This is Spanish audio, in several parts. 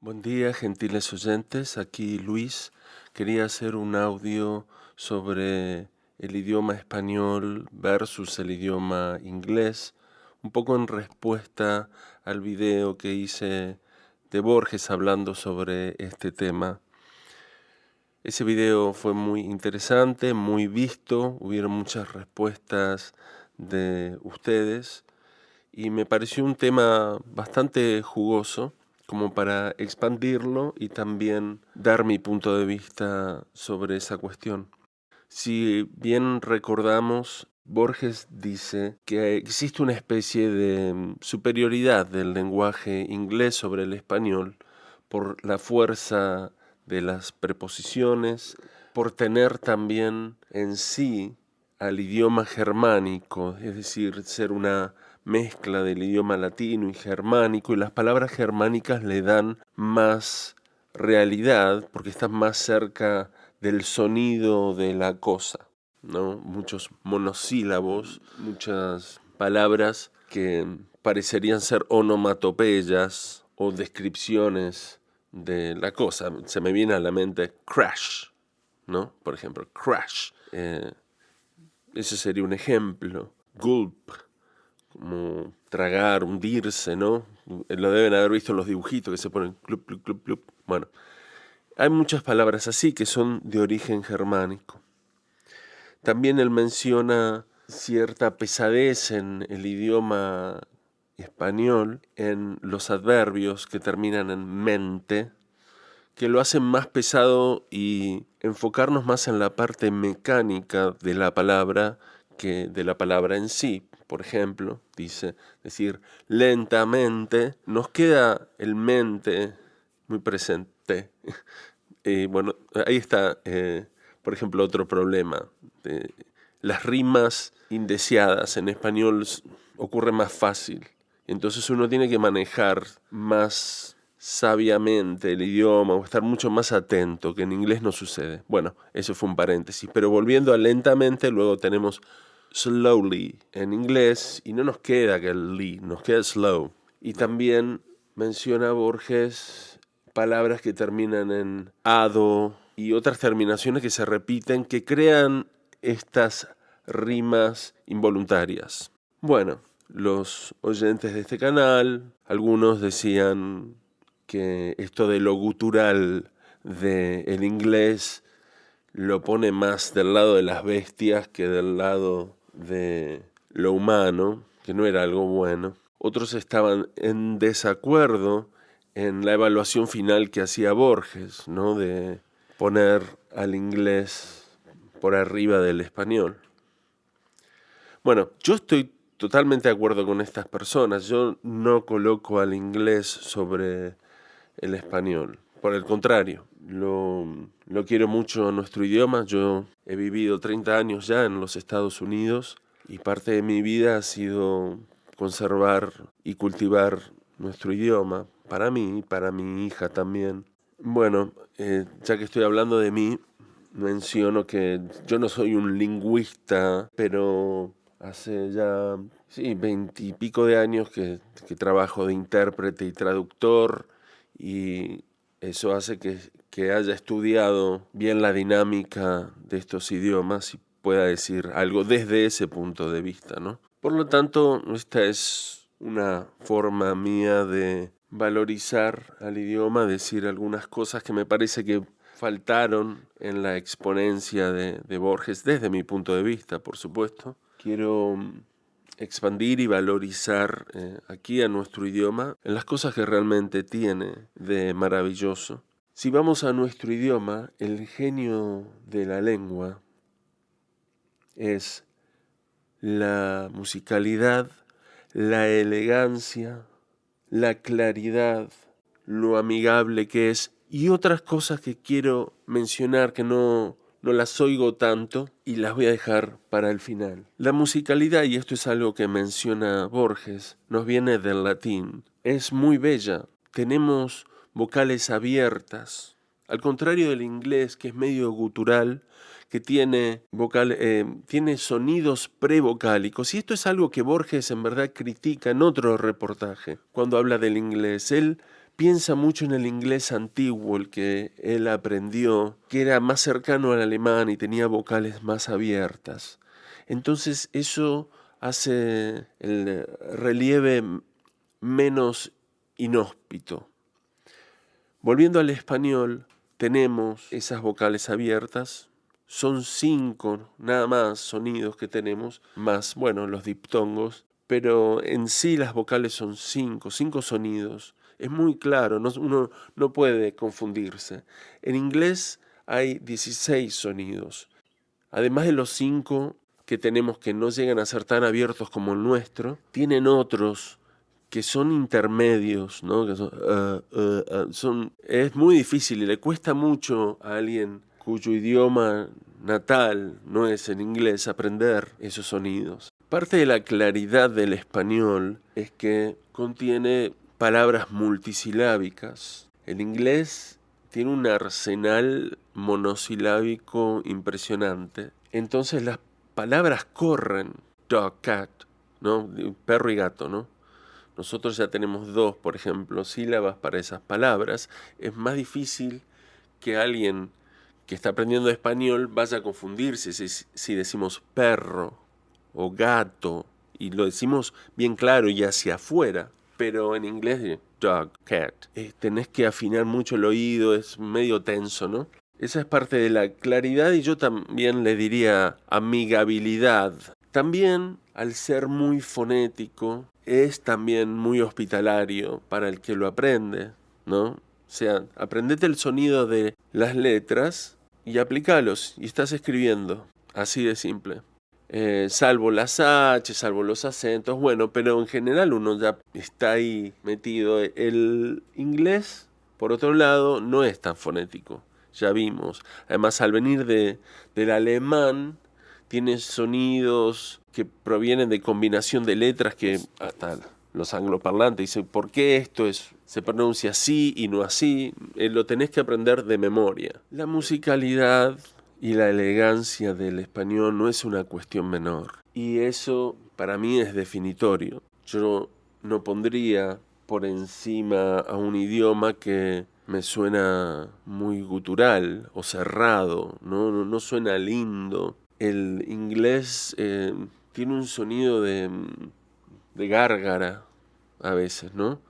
Buen día, gentiles oyentes. Aquí Luis. Quería hacer un audio sobre el idioma español versus el idioma inglés, un poco en respuesta al video que hice de Borges hablando sobre este tema. Ese video fue muy interesante, muy visto, hubieron muchas respuestas de ustedes y me pareció un tema bastante jugoso como para expandirlo y también dar mi punto de vista sobre esa cuestión. Si bien recordamos, Borges dice que existe una especie de superioridad del lenguaje inglés sobre el español por la fuerza de las preposiciones, por tener también en sí al idioma germánico, es decir, ser una mezcla del idioma latino y germánico, y las palabras germánicas le dan más realidad porque están más cerca del sonido de la cosa, ¿no? Muchos monosílabos, muchas palabras que parecerían ser onomatopeyas o descripciones de la cosa. Se me viene a la mente crash, ¿no? Por ejemplo, crash. Ese sería un ejemplo. Gulp, como tragar, hundirse, ¿no? Lo deben haber visto en los dibujitos que se ponen clup, clup, clup, clup. Bueno, hay muchas palabras así que son de origen germánico. También él menciona cierta pesadez en el idioma español, en los adverbios que terminan en mente, que lo hacen más pesado y enfocarnos más en la parte mecánica de la palabra que de la palabra en sí. Por ejemplo, dice, decir lentamente, nos queda el mente muy presente. Bueno, ahí está, por ejemplo, otro problema. Las rimas indeseadas en español ocurren más fácil. Entonces uno tiene que manejar más sabiamente el idioma o estar mucho más atento, que en inglés no sucede. Bueno, eso fue un paréntesis. Pero volviendo a lentamente, luego tenemos slowly en inglés y no nos queda que el li, nos queda slow. Y también menciona Borges palabras que terminan en ado y otras terminaciones que se repiten que crean estas rimas involuntarias. Bueno, los oyentes de este canal, algunos decían que esto de lo gutural del inglés lo pone más del lado de las bestias que del lado de lo humano, que no era algo bueno. Otros estaban en desacuerdo en la evaluación final que hacía Borges, ¿no? De poner al inglés por arriba del español. Bueno, yo estoy totalmente de acuerdo con estas personas. Yo no coloco al inglés sobre el español. Por el contrario, lo quiero mucho a nuestro idioma. Yo he vivido 30 años ya en los Estados Unidos y parte de mi vida ha sido conservar y cultivar nuestro idioma, para mí y para mi hija también. Bueno, ya que estoy hablando de mí, menciono que yo no soy un lingüista, pero hace ya, sí, 20 y pico de años que trabajo de intérprete y traductor, y eso hace que haya estudiado bien la dinámica de estos idiomas y pueda decir algo desde ese punto de vista, ¿no? Por lo tanto, esta es una forma mía de valorizar al idioma, decir algunas cosas que me parece que faltaron en la exponencia de Borges, desde mi punto de vista, por supuesto. Quiero expandir y valorizar aquí a nuestro idioma en las cosas que realmente tiene de maravilloso. Si vamos a nuestro idioma, el genio de la lengua es la musicalidad, la elegancia, la claridad, lo amigable que es y otras cosas que quiero mencionar que no las oigo tanto y las voy a dejar para el final. La musicalidad, y esto es algo que menciona Borges, nos viene del latín. Es muy bella. Tenemos vocales abiertas. Al contrario del inglés, que es medio gutural, que tiene tiene sonidos prevocálicos. Y esto es algo que Borges en verdad critica en otro reportaje, cuando habla del inglés. Él piensa mucho en el inglés antiguo, el que él aprendió, que era más cercano al alemán y tenía vocales más abiertas. Entonces eso hace el relieve menos inhóspito. Volviendo al español, tenemos esas vocales abiertas. Son 5 nada más sonidos que tenemos, más, bueno, los diptongos, pero en sí las vocales son 5 sonidos. Es muy claro, uno no puede confundirse. En inglés hay 16 sonidos. Además de los 5 que tenemos que no llegan a ser tan abiertos como el nuestro, tienen otros que son intermedios, ¿no? Que es muy difícil y le cuesta mucho a alguien cuyo idioma natal no es el inglés aprender esos sonidos. Parte de la claridad del español es que contiene palabras multisilábicas. El inglés tiene un arsenal monosilábico impresionante. Entonces las palabras corren. Dog, cat, ¿no? Perro y gato, ¿no? Nosotros ya tenemos 2, por ejemplo, sílabas para esas palabras. Es más difícil que alguien que está aprendiendo español vaya a confundirse si decimos perro o gato y lo decimos bien claro y hacia afuera. Pero en inglés, dog, cat, tenés que afinar mucho el oído, es medio tenso, ¿no? Esa es parte de la claridad y yo también le diría amigabilidad. También, al ser muy fonético, es también muy hospitalario para el que lo aprende, ¿no? O sea, aprendete el sonido de las letras y aplícalos y estás escribiendo, así de simple. Salvo las H, salvo los acentos, bueno, pero en general uno ya está ahí metido. El inglés, por otro lado, no es tan fonético, ya vimos. Además, al venir del alemán, tiene sonidos que provienen de combinación de letras que hasta los angloparlantes dicen, ¿por qué esto se pronuncia así y no así? Lo tenés que aprender de memoria. La musicalidad y la elegancia del español no es una cuestión menor. Y eso para mí es definitorio. Yo no pondría por encima a un idioma que me suena muy gutural o cerrado, no suena lindo. El inglés tiene un sonido de gárgara a veces, ¿no?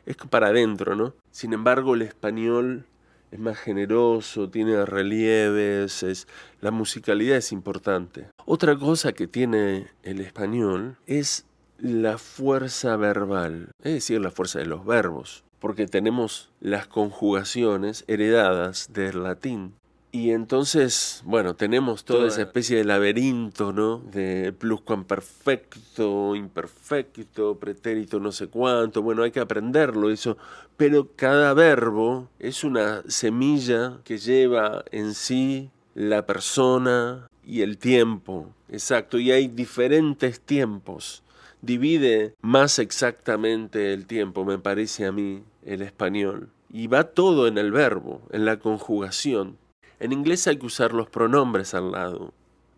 Es para adentro, ¿no? Sin embargo, el español es más generoso, tiene relieves, la musicalidad es importante. Otra cosa que tiene el español es la fuerza verbal, es decir, la fuerza de los verbos, porque tenemos las conjugaciones heredadas del latín. Y entonces, bueno, tenemos toda esa especie de laberinto, ¿no? De pluscuamperfecto, imperfecto, pretérito no sé cuánto. Bueno, hay que aprenderlo eso. Pero cada verbo es una semilla que lleva en sí la persona y el tiempo. Exacto, y hay diferentes tiempos. Divide más exactamente el tiempo, me parece a mí, el español. Y va todo en el verbo, en la conjugación. En inglés hay que usar los pronombres al lado,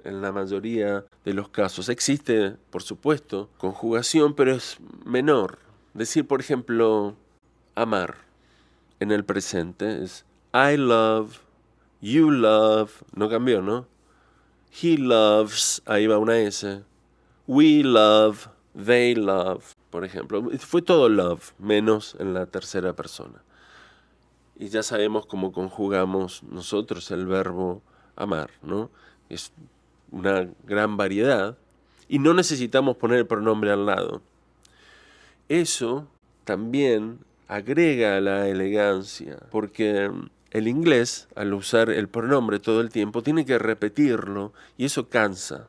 en la mayoría de los casos. Existe, por supuesto, conjugación, pero es menor. Decir, por ejemplo, amar en el presente es I love, you love, no cambió, ¿no? He loves, ahí va una S. We love, they love, por ejemplo. Fue todo love, menos en la tercera persona. Y ya sabemos cómo conjugamos nosotros el verbo amar, ¿no? Es una gran variedad y no necesitamos poner el pronombre al lado. Eso también agrega a la elegancia, porque el inglés, al usar el pronombre todo el tiempo, tiene que repetirlo y eso cansa.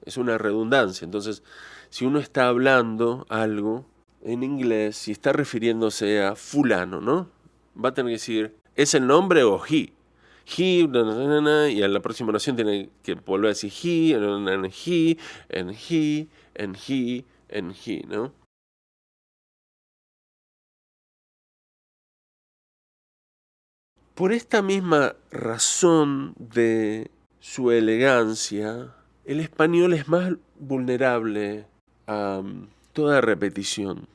Es una redundancia. Entonces, si uno está hablando algo en inglés, si está refiriéndose a fulano, ¿no? Va a tener que decir, ¿es el nombre o he? He, y a la próxima oración tiene que volver a decir he, and he, and he, and he, and he, ¿no? Por esta misma razón de su elegancia, el español es más vulnerable a toda repetición.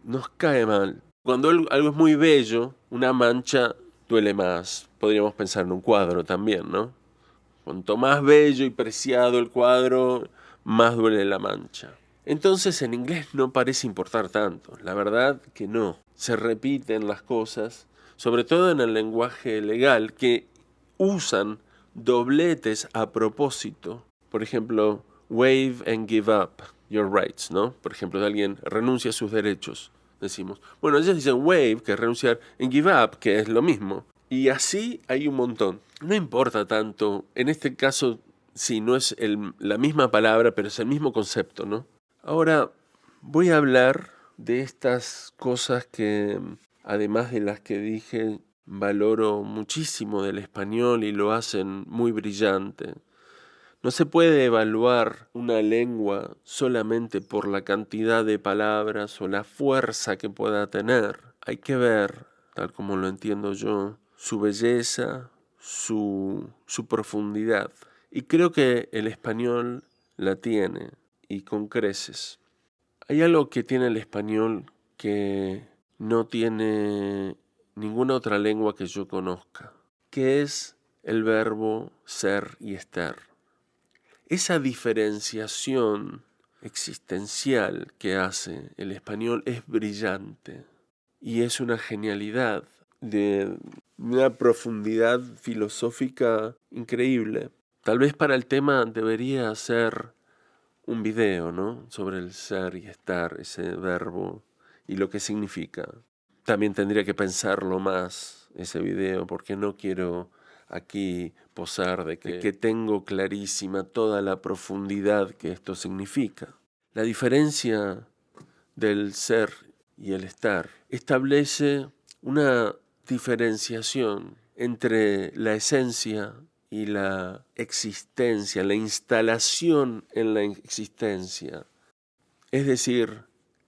nos cae mal. Cuando algo es muy bello, una mancha duele más. Podríamos pensar en un cuadro también, ¿no? Cuanto más bello y preciado el cuadro, más duele la mancha. Entonces en inglés no parece importar tanto. La verdad que no. Se repiten las cosas, sobre todo en el lenguaje legal, que usan dobletes a propósito. Por ejemplo, waive and give up your rights, ¿no? Por ejemplo, de alguien renuncia a sus derechos, decimos. Bueno, ellos dicen waive, que es renunciar, and give up, que es lo mismo. Y así hay un montón. No importa tanto, en este caso, sí, no es la misma palabra, pero es el mismo concepto, ¿no? Ahora voy a hablar de estas cosas que, además de las que dije, valoro muchísimo del español y lo hacen muy brillante. No se puede evaluar una lengua solamente por la cantidad de palabras o la fuerza que pueda tener. Hay que ver, tal como lo entiendo yo, su belleza, su profundidad. Y creo que el español la tiene, y con creces. Hay algo que tiene el español que no tiene ninguna otra lengua que yo conozca, que es el verbo ser y estar. Esa diferenciación existencial que hace el español es brillante y es una genialidad de una profundidad filosófica increíble. Tal vez para el tema debería ser un video, ¿no? Sobre el ser y estar, ese verbo y lo que significa. También tendría que pensarlo más ese video porque no quiero aquí posar de que tengo clarísima toda la profundidad que esto significa. La diferencia del ser y el estar establece una diferenciación entre la esencia y la existencia, la instalación en la existencia. Es decir,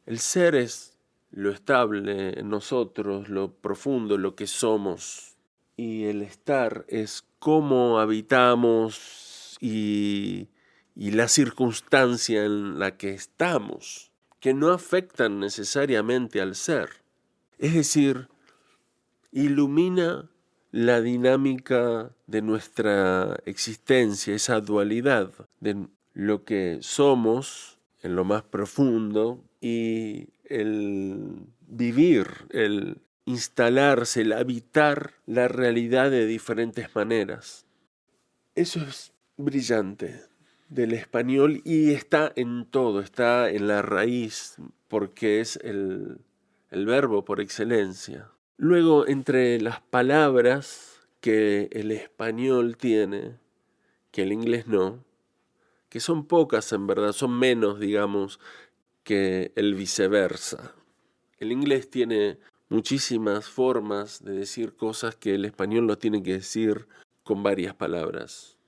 el ser es lo estable en nosotros, lo profundo, lo que somos. Y el estar es cómo habitamos y la circunstancia en la que estamos, que no afectan necesariamente al ser. Es decir, ilumina la dinámica de nuestra existencia, esa dualidad de lo que somos en lo más profundo y el vivir, el instalarse, el habitar la realidad de diferentes maneras. Eso es brillante del español y está en todo, está en la raíz, porque es el verbo por excelencia. Luego, entre las palabras que el español tiene, que el inglés no, que son pocas en verdad, son menos, digamos, que el viceversa. El inglés tiene muchísimas formas de decir cosas que el español lo tiene que decir con varias palabras.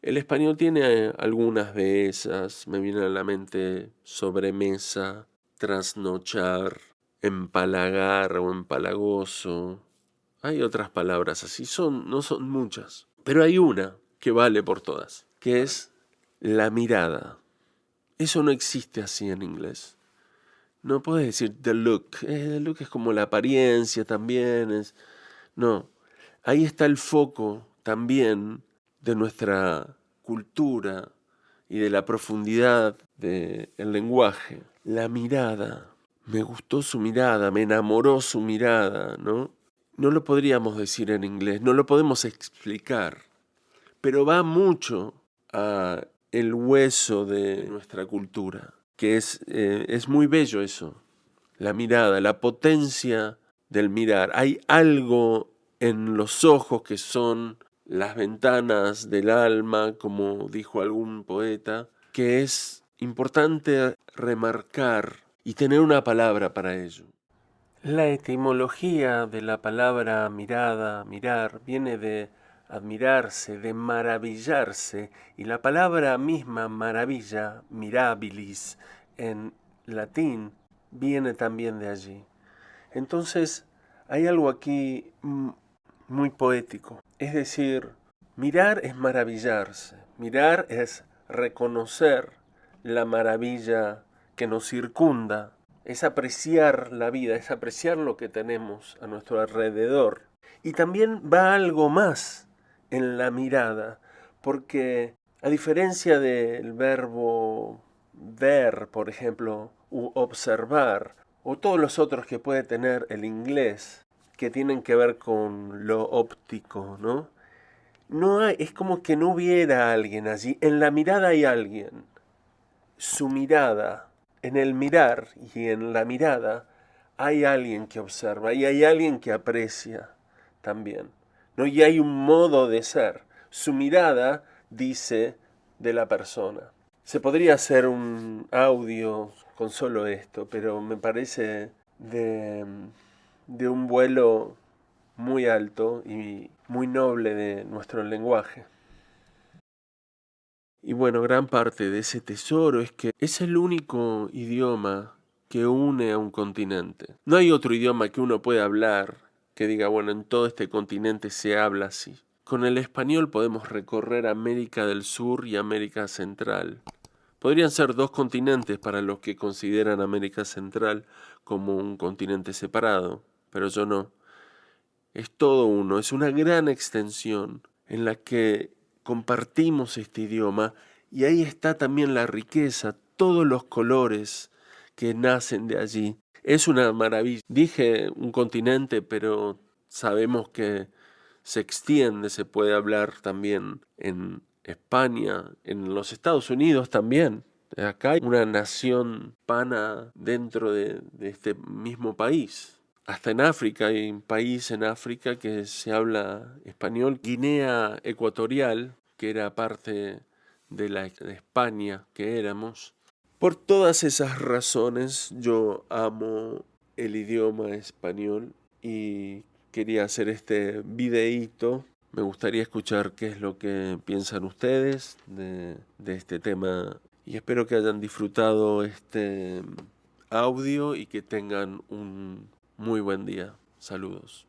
El español tiene algunas de esas, me viene a la mente sobremesa, trasnochar, empalagar o empalagoso. Hay otras palabras así, no son muchas, pero hay una que vale por todas, que es la mirada. Eso no existe así en inglés. No puedes decir the look. The look es como la apariencia también. No, ahí está el foco también de nuestra cultura y de la profundidad del lenguaje. La mirada. Me gustó su mirada, me enamoró su mirada, ¿no? No lo podríamos decir en inglés, no lo podemos explicar, pero va mucho a el hueso de nuestra cultura, que es muy bello eso, la mirada, la potencia del mirar. Hay algo en los ojos que son las ventanas del alma, como dijo algún poeta, que es importante remarcar y tener una palabra para ello. La etimología de la palabra mirada, mirar, viene de admirarse, de maravillarse, y la palabra misma maravilla, mirabilis, en latín, viene también de allí. Entonces, hay algo aquí muy poético. Es decir, mirar es maravillarse, mirar es reconocer la maravilla que nos circunda, es apreciar la vida, es apreciar lo que tenemos a nuestro alrededor. Y también va algo más en la mirada, porque a diferencia del verbo ver, por ejemplo, u observar, o todos los otros que puede tener el inglés, que tienen que ver con lo óptico, ¿no? No hay, es como que no hubiera alguien allí. En la mirada hay alguien. Su mirada, en el mirar y en la mirada, hay alguien que observa y hay alguien que aprecia también, ¿no? Y hay un modo de ser. Su mirada dice de la persona. Se podría hacer un audio con solo esto, pero me parece de un vuelo muy alto y muy noble de nuestro lenguaje. Y bueno, gran parte de ese tesoro es que es el único idioma que une a un continente. No hay otro idioma que uno pueda hablar que diga, bueno, en todo este continente se habla así. Con el español podemos recorrer América del Sur y América Central. Podrían ser dos continentes para los que consideran América Central como un continente separado, pero yo no. Es todo uno, es una gran extensión en la que compartimos este idioma y ahí está también la riqueza, todos los colores que nacen de allí. Es una maravilla. Dije un continente, pero sabemos que se extiende, se puede hablar también en España, en los Estados Unidos también. Acá hay una nación hispana dentro de este mismo país. Hasta en África, hay un país en África que se habla español. Guinea Ecuatorial, que era parte de España que éramos. Por todas esas razones yo amo el idioma español y quería hacer este videíto. Me gustaría escuchar qué es lo que piensan ustedes de este tema y espero que hayan disfrutado este audio y que tengan un muy buen día. Saludos.